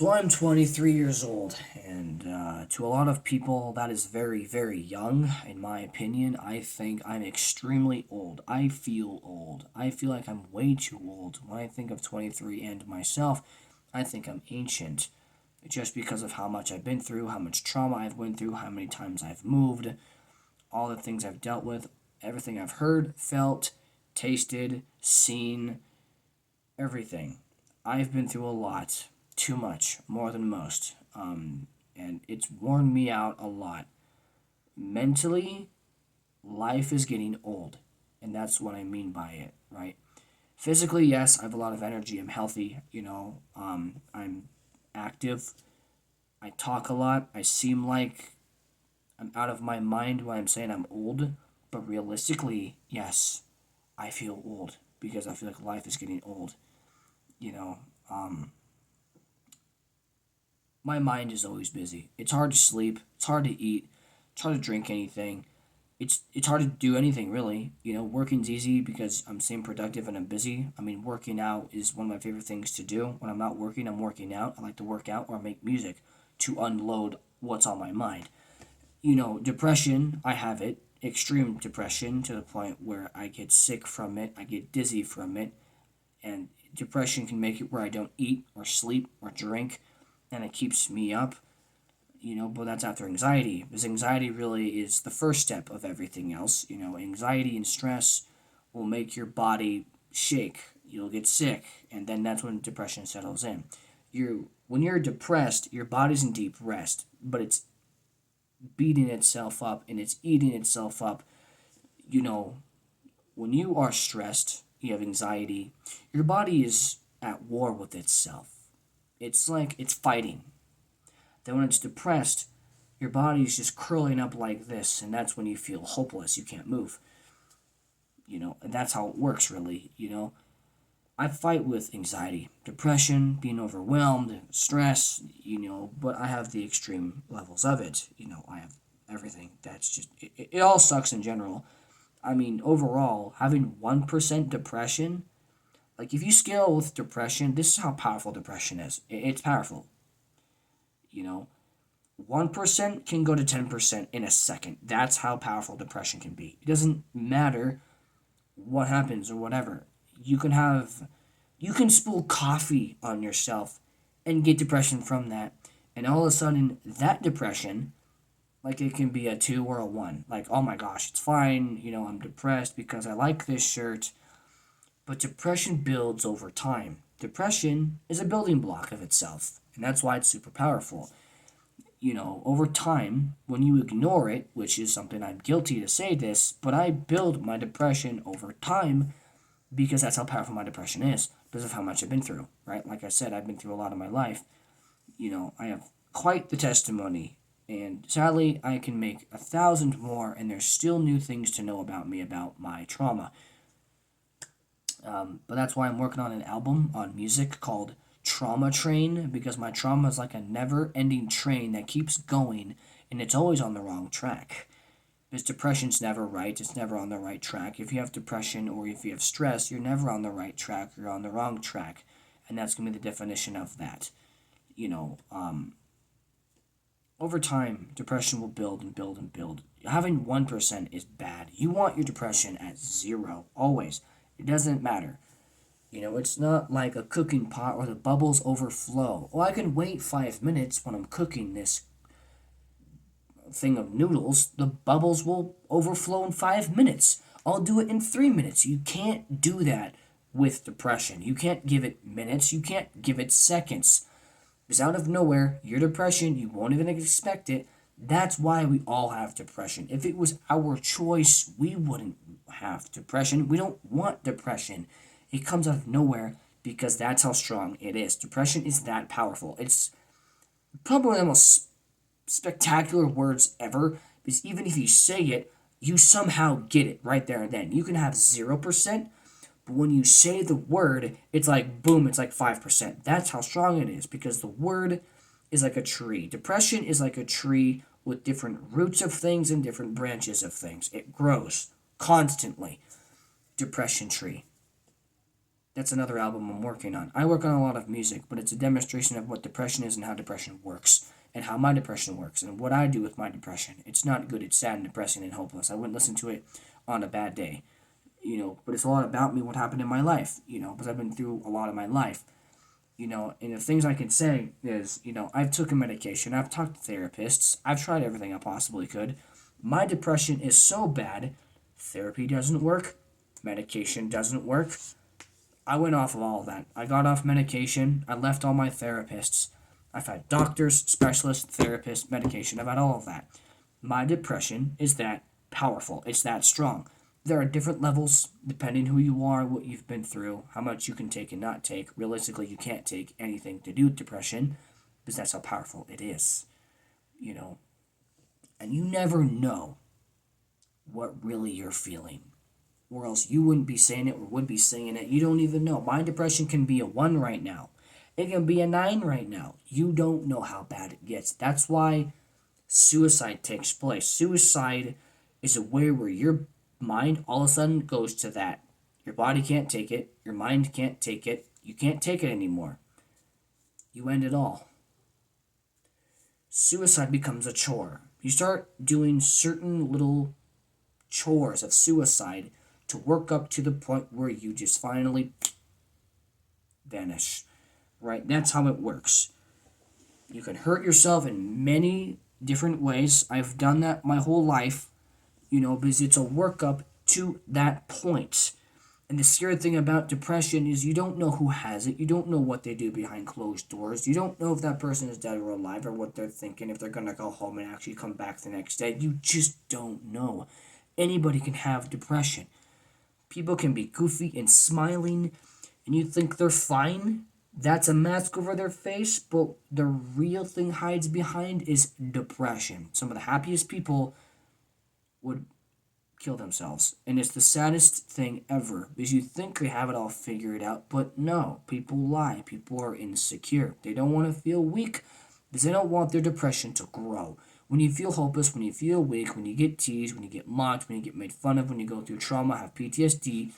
So I'm 23 years old, and to a lot of people, that is very, very young. In my opinion, I think I'm extremely old. I feel old. I feel like I'm way too old. When I think of 23 and myself, I think I'm ancient, just because of how much I've been through, how much trauma I've went through, how many times I've moved, all the things I've dealt with, everything I've heard, felt, tasted, seen, everything. I've been through a lot, too much, more than most, and it's worn me out a lot. Mentally, life is getting old, and that's what I mean by it, right? Physically, yes, I have a lot of energy. I'm healthy, I'm active. I talk a lot. I seem like I'm out of my mind when I'm saying I'm old, but realistically, yes, I feel old because I feel like life is getting old. You know, um, my mind is always busy. It's hard to sleep. It's hard to eat. It's hard to drink anything. It's hard to do anything really. Working's easy because I'm staying productive and I'm busy. I mean, working out is one of my favorite things to do. When I'm not working, I'm working out. I like to work out or make music to unload what's on my mind. Depression, I have it. Extreme depression to the point where I get sick from it. I get dizzy from it, and depression can make it where I don't eat or sleep or drink, and it keeps me up. But that's after anxiety, because anxiety really is the first step of everything else. Anxiety and stress will make your body shake. You'll get sick, and then that's when depression settles in. When you're depressed, your body's in deep rest, but it's beating itself up and it's eating itself up. You know, when you are stressed, you have anxiety, your body is at war with itself. It's like it's fighting. Then when it's depressed, your body's just curling up like this, and that's when you feel hopeless. You can't move. And that's how it works, really. I fight with anxiety, depression, being overwhelmed, stress, but I have the extreme levels of it. I have everything. That's just, it all sucks in general. I mean, overall, having 1% depression, like if you scale with depression, this is how powerful depression is. It's powerful. You know, 1% can go to 10% in a second. That's how powerful depression can be. It doesn't matter what happens or whatever. You can spill coffee on yourself and get depression from that. And all of a sudden, that depression, like it can be a 2 or a 1. Like, oh my gosh, it's fine. I'm depressed because I like this shirt. But depression builds over time. Depression is a building block of itself. And that's why it's super powerful. Over time, when you ignore it, which is something I'm guilty to say this, but I build my depression over time because that's how powerful my depression is, because of how much I've been through, right? Like I said, I've been through a lot of my life. I have quite the testimony, and sadly, I can make 1,000 more, and there's still new things to know about me, about my trauma. But that's why I'm working on an album on music called Trauma Train, because my trauma is like a never ending train that keeps going, and it's always on the wrong track. Because depression's never right, it's never on the right track. If you have depression or if you have stress, you're never on the right track, you're on the wrong track. And that's going to be the definition of that. You know, um, Over time, depression will build and build and build. Having 1% is bad. You want your depression at 0, always. It doesn't matter. It's not like a cooking pot where the bubbles overflow. Oh, I can wait 5 minutes when I'm cooking this thing of noodles, the bubbles will overflow in 5 minutes. I'll do it in 3 minutes. You can't do that with depression. You can't give it minutes. You can't give it seconds. Because out of nowhere, your depression, you won't even expect it. That's why we all have depression. If it was our choice, we wouldn't have depression. We don't want depression. It comes out of nowhere because that's how strong it is. Depression is that powerful. It's probably one of the most spectacular words ever, because even if you say it, you somehow get it right there and then. You can have 0%, but when you say the word, it's like boom, it's like 5%. That's how strong it is, because the word is like a tree. Depression is like a tree with different roots of things and different branches of things. It grows constantly. Depression tree. That's another album I'm working on. I work on a lot of music, but it's a demonstration of what depression is and how depression works, and how my depression works, and what I do with my depression. It's not good, it's sad and depressing and hopeless. I wouldn't listen to it on a bad day, but it's a lot about me, what happened in my life, because I've been through a lot of my life. And the things I can say is, I've taken medication, I've talked to therapists, I've tried everything I possibly could. My depression is so bad, therapy doesn't work, medication doesn't work. I went off of all of that. I got off medication, I left all my therapists. I've had doctors, specialists, therapists, medication, I've had all of that. My depression is that powerful, it's that strong. There are different levels depending who you are, what you've been through, how much you can take and not take. Realistically, you can't take anything to do with depression because that's how powerful it is, you know. And you never know what really you're feeling, or else you wouldn't be saying it or would be saying it. You don't even know. My depression can be a 1 right now. It can be a 9 right now. You don't know how bad it gets. That's why suicide takes place. Suicide is a way where your mind all of a sudden goes to that. Your body can't take it. Your mind can't take it. You can't take it anymore. You end it all. Suicide becomes a chore. You start doing certain little chores of suicide to work up to the point where you just finally vanish. Right? That's how it works. You can hurt yourself in many different ways. I've done that my whole life, because it's a workup to that point. And the scary thing about depression is you don't know who has it. You don't know what they do behind closed doors. You don't know if that person is dead or alive or what they're thinking, if they're going to go home and actually come back the next day. You just don't know. Anybody can have depression. People can be goofy and smiling, and you think they're fine. That's a mask over their face, but the real thing hides behind is depression. Some of the happiest people would kill themselves. And it's the saddest thing ever, because you think they have it all figured out, but no, people lie. People are insecure. They don't want to feel weak because they don't want their depression to grow. When you feel hopeless, when you feel weak, when you get teased, when you get mocked, when you get made fun of, when you go through trauma, have PTSD,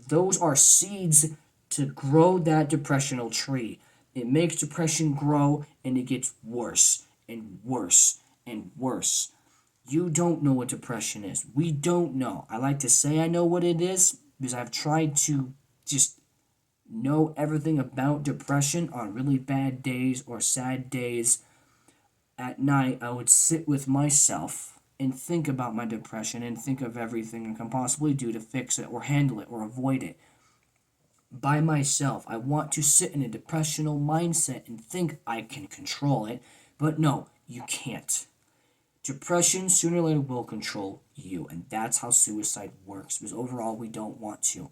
those are seeds to grow that depressional tree. It makes depression grow, and it gets worse and worse and worse. You don't know what depression is. We don't know. I like to say I know what it is because I've tried to just know everything about depression on really bad days or sad days. At night, I would sit with myself and think about my depression and think of everything I can possibly do to fix it or handle it or avoid it. By myself, I want to sit in a depressional mindset and think I can control it, but no, you can't. Depression sooner or later will control you, and that's how suicide works, because overall we don't want to.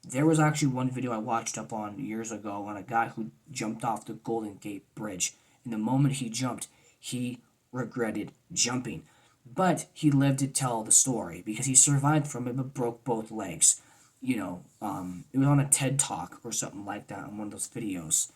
There was actually one video I watched up on years ago on a guy who jumped off the Golden Gate Bridge. And the moment he jumped, he regretted jumping. But he lived to tell the story because he survived from it but broke both legs. It was on a TED Talk or something like that on one of those videos.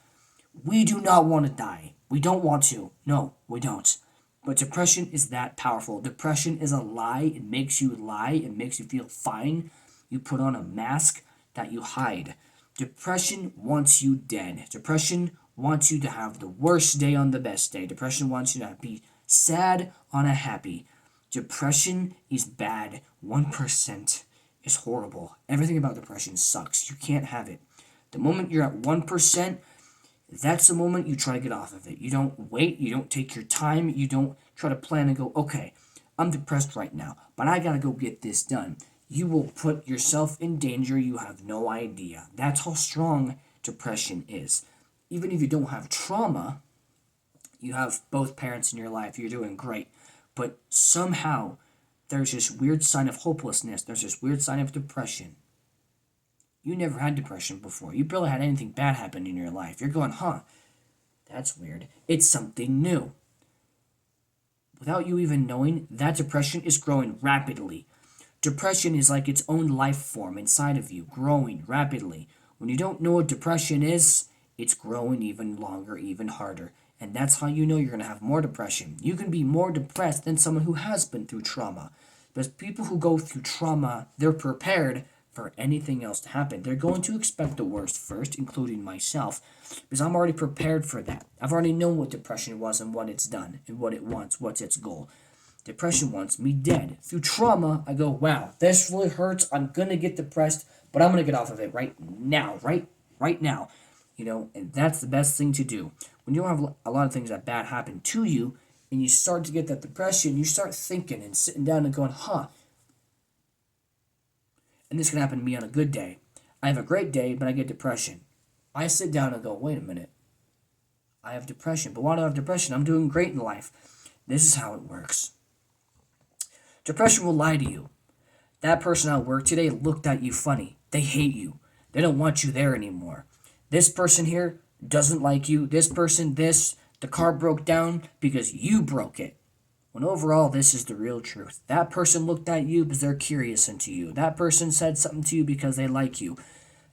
We do not want to die. We don't want to. No, we don't. But depression is that powerful. Depression is a lie. It makes you lie. It makes you feel fine. You put on a mask that you hide. Depression wants you dead. Depression wants you to have the worst day on the best day. Depression wants you to be sad on a happy. Depression is bad. 1% is horrible. Everything about depression sucks. You can't have it. The moment you're at 1%, that's the moment you try to get off of it. You don't wait. You don't take your time. You don't try to plan and go, okay, I'm depressed right now, but I gotta go get this done. You will put yourself in danger. You have no idea. That's how strong depression is. Even if you don't have trauma, you have both parents in your life, you're doing great. But somehow, there's this weird sign of hopelessness. There's this weird sign of depression. You never had depression before. You barely had anything bad happen in your life. You're going, that's weird. It's something new. Without you even knowing, that depression is growing rapidly. Depression is like its own life form inside of you, growing rapidly. When you don't know what depression is, it's growing even longer, even harder. And that's how you know you're going to have more depression. You can be more depressed than someone who has been through trauma. Because people who go through trauma, they're prepared for anything else to happen. They're going to expect the worst first, including myself, because I'm already prepared for that. I've already known what depression was and what it's done and what it wants, what's its goal. Depression wants me dead. Through trauma, I go, wow, this really hurts. I'm going to get depressed, but I'm going to get off of it right now, right now. And that's the best thing to do. When you have a lot of things that bad happen to you, and you start to get that depression, you start thinking and sitting down and going, and this can happen to me on a good day. I have a great day, but I get depression. I sit down and go, wait a minute. I have depression. But why do I have depression? I'm doing great in life. This is how it works. Depression will lie to you. That person at work today looked at you funny. They hate you. They don't want you there anymore. This person here doesn't like you. This person, the car broke down because you broke it. When overall, this is the real truth. That person looked at you because they're curious into you. That person said something to you because they like you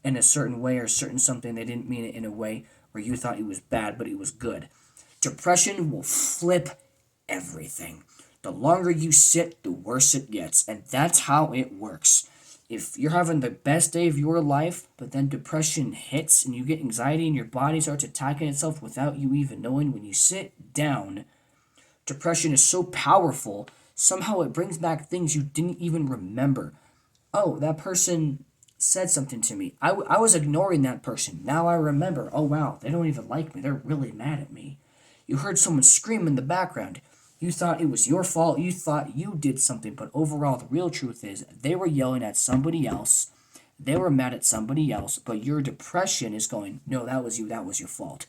in a certain way or certain something. They didn't mean it in a way where you thought it was bad, but it was good. Depression will flip everything. The longer you sit, the worse it gets. And that's how it works. If you're having the best day of your life, but then depression hits and you get anxiety and your body starts attacking itself without you even knowing, when you sit down, depression is so powerful, somehow it brings back things you didn't even remember. Oh, that person said something to me. I was ignoring that person. Now I remember. Oh, wow, they don't even like me. They're really mad at me. You heard someone scream in the background. You thought it was your fault. You thought you did something. But overall, the real truth is they were yelling at somebody else. They were mad at somebody else. But your depression is going, no, that was you. That was your fault.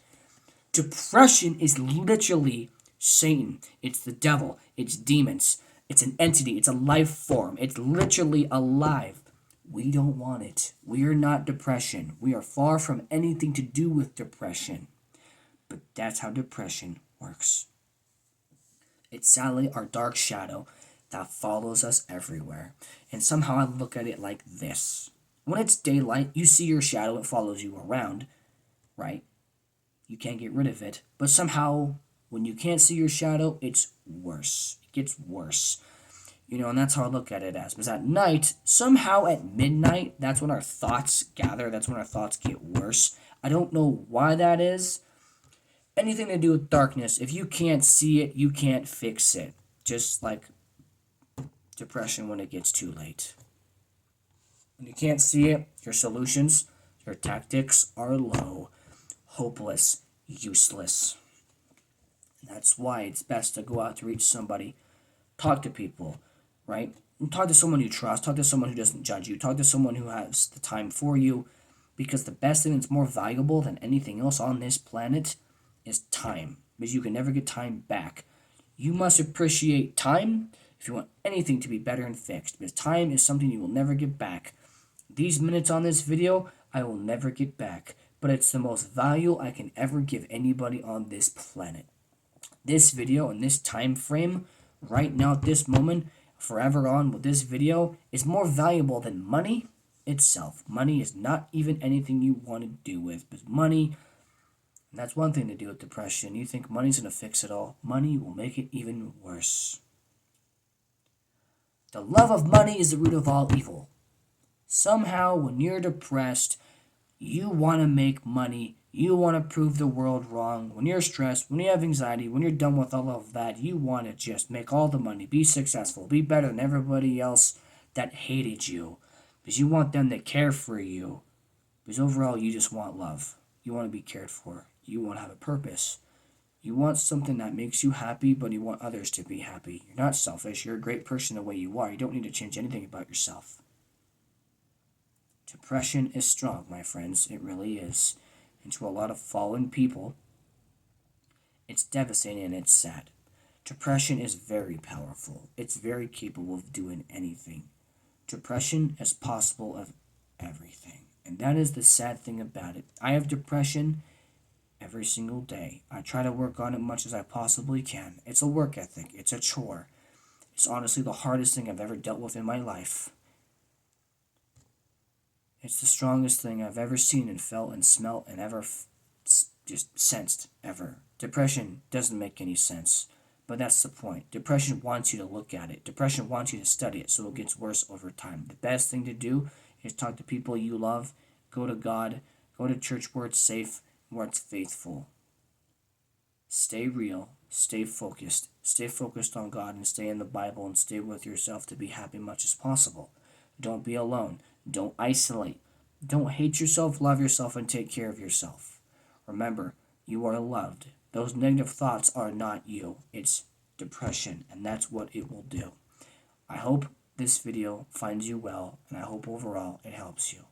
Depression is literally Satan. It's the devil. It's demons. It's an entity. It's a life form. It's literally alive. We don't want it. We are not depression. We are far from anything to do with depression. But that's how depression works. It's sadly our dark shadow that follows us everywhere. And somehow I look at it like this. When it's daylight, you see your shadow. It follows you around, right? You can't get rid of it. But somehow, when you can't see your shadow, it's worse. It gets worse. And that's how I look at it as. Because at night, somehow at midnight, that's when our thoughts gather. That's when our thoughts get worse. I don't know why that is. Anything to do with darkness, if you can't see it, you can't fix it. Just like depression when it gets too late. When you can't see it, your solutions, your tactics are low, hopeless, useless. And that's why it's best to go out to reach somebody, talk to people, right? And talk to someone you trust, talk to someone who doesn't judge you, talk to someone who has the time for you, because the best thing that's more valuable than anything else on this planet is time, because you can never get time back. You must appreciate time if you want anything to be better and fixed, because time is something you will never get back. These minutes on this video, I will never get back, but it's the most value I can ever give anybody on this planet. This video and this time frame, right now at this moment, forever on with this video, is more valuable than money itself. Money is not even anything you want to do with, but money. And that's one thing to do with depression. You think money's going to fix it all. Money will make it even worse. The love of money is the root of all evil. Somehow, when you're depressed, you want to make money. You want to prove the world wrong. When you're stressed, when you have anxiety, when you're done with all of that, you want to just make all the money, be successful, be better than everybody else that hated you. Because you want them to care for you. Because overall, you just want love. You want to be cared for. You want to have a purpose. You want something that makes you happy, but you want others to be happy. You're not selfish. You're a great person the way you are. You don't need to change anything about yourself. Depression is strong, my friends. It really is. And to a lot of fallen people, it's devastating and it's sad. Depression is very powerful. It's very capable of doing anything. Depression is possible of everything. And that is the sad thing about it. I have depression every single day. I try to work on it much as I possibly can. It's a work ethic. It's a chore. It's honestly the hardest thing I've ever dealt with in my life. It's the strongest thing I've ever seen and felt and smelt and ever just sensed, ever. Depression doesn't make any sense, but that's the point. Depression wants you to look at it. Depression wants you to study it so it gets worse over time. The best thing to do is talk to people you love, go to God, go to church where it's safe, where it's faithful. Stay real, stay focused on God, and stay in the Bible, and stay with yourself to be happy much as possible. Don't be alone. Don't isolate. Don't hate yourself, love yourself, and take care of yourself. Remember, you are loved. Those negative thoughts are not you. It's depression, and that's what it will do. I hope this video finds you well, and I hope overall it helps you.